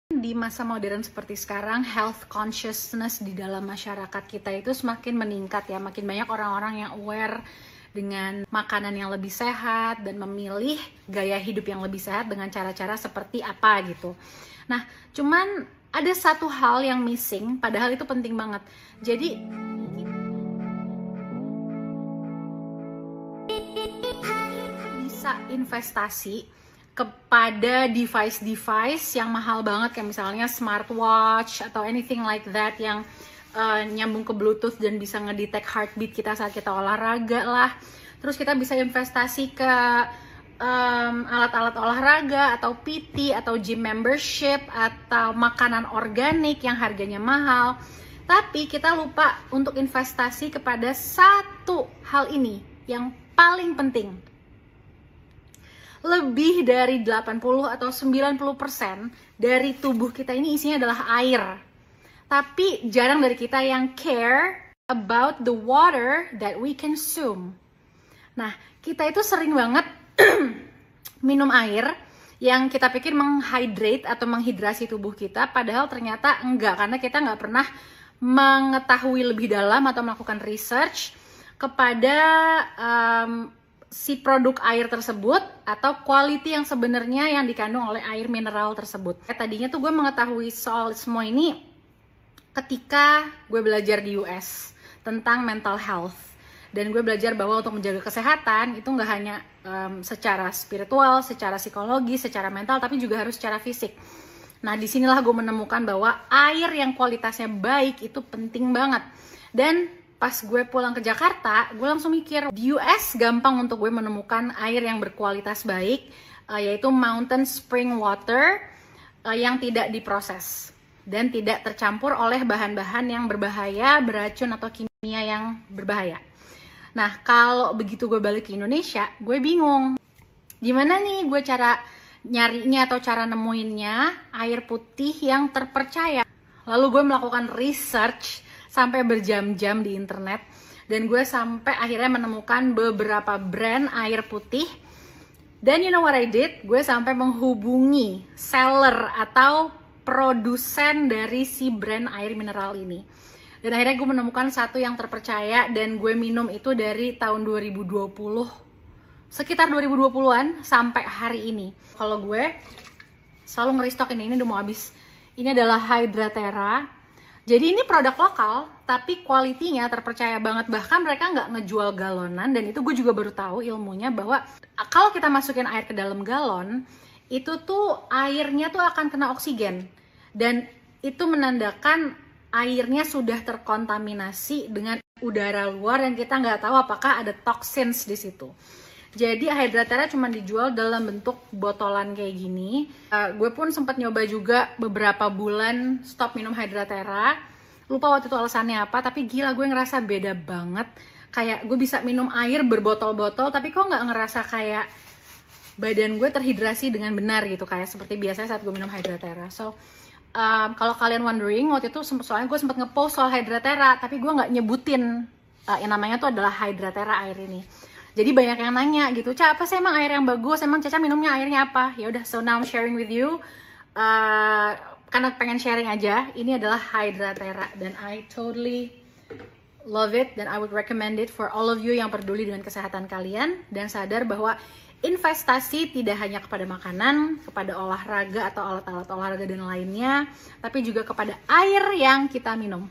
Di masa modern seperti sekarang, health consciousness di dalam masyarakat kita itu semakin meningkat ya. Makin banyak orang-orang yang aware dengan makanan yang lebih sehat dan memilih gaya hidup yang lebih sehat dengan cara-cara seperti apa gitu. Nah, cuman ada satu hal yang missing, padahal itu penting banget. Jadi bisa investasi kepada device-device yang mahal banget, kayak misalnya smartwatch atau anything like that yang nyambung ke Bluetooth dan bisa ngedetect heartbeat kita saat kita olahraga lah. Terus kita bisa investasi ke alat-alat olahraga atau PT atau gym membership atau makanan organik yang harganya mahal. Tapi kita lupa untuk investasi kepada satu hal ini yang paling penting. Lebih dari 80 atau 90% dari tubuh kita ini isinya adalah air. Tapi jarang dari kita yang care about the water that we consume. Nah, kita itu sering banget minum air yang kita pikir menghydrate atau menghidrasi tubuh kita, padahal ternyata enggak, karena kita nggak pernah mengetahui lebih dalam atau melakukan research kepada si produk air tersebut atau quality yang sebenarnya yang dikandung oleh air mineral tersebut. Tadinya tuh gue mengetahui soal semua ini ketika gue belajar di US tentang mental health, dan gue belajar bahwa untuk menjaga kesehatan itu nggak hanya secara spiritual, secara psikologi, secara mental, tapi juga harus secara fisik. Nah, disinilah gue menemukan bahwa air yang kualitasnya baik itu penting banget. Dan pas gue pulang ke Jakarta, gue langsung mikir, di US gampang untuk gue menemukan air yang berkualitas baik, yaitu mountain spring water yang tidak diproses dan tidak tercampur oleh bahan-bahan yang berbahaya, beracun atau kimia yang berbahaya. Nah, kalau begitu gue balik ke Indonesia, gue bingung. Gimana nih gue cara nyarinya atau cara nemuinnya air putih yang terpercaya? Lalu gue melakukan research sampai berjam-jam di internet, dan gue sampai akhirnya menemukan beberapa brand air putih. Dan you know what I did? Gue sampai menghubungi seller atau produsen dari si brand air mineral ini. Dan akhirnya gue menemukan satu yang terpercaya, dan gue minum itu dari tahun 2020, sekitar 2020-an sampai hari ini. Kalau gue selalu nge-restock ini udah mau habis. Ini adalah Hydratera. Jadi ini produk lokal, tapi kualitinya terpercaya banget. Bahkan mereka nggak ngejual galonan, dan itu gue juga baru tahu ilmunya bahwa kalau kita masukin air ke dalam galon, itu tuh airnya tuh akan kena oksigen. Dan itu menandakan airnya sudah terkontaminasi dengan udara luar, dan kita nggak tahu apakah ada toxins di situ. Jadi Hydratera cuma dijual dalam bentuk botolan kayak gini. Gue pun sempat nyoba juga beberapa bulan stop minum Hydratera. Lupa waktu itu alasannya apa, tapi gila gue ngerasa beda banget. Kayak gue bisa minum air berbotol-botol, tapi kok nggak ngerasa kayak badan gue terhidrasi dengan benar gitu, kayak seperti biasanya saat gue minum Hydratera. So, kalau kalian wondering, waktu itu soalnya gue sempat ngepost soal Hydratera, tapi gue nggak nyebutin yang namanya tuh adalah Hydratera air ini. Jadi banyak yang nanya gitu, Ca, apa sih emang air yang bagus? Emang Caca minumnya airnya apa? Ya udah, so now I'm sharing with you. Karena pengen sharing aja, ini adalah Hydratera, dan I totally love it, dan I would recommend it for all of you yang peduli dengan kesehatan kalian dan sadar bahwa investasi tidak hanya kepada makanan, kepada olahraga atau alat-alat olahraga dan lainnya, tapi juga kepada air yang kita minum.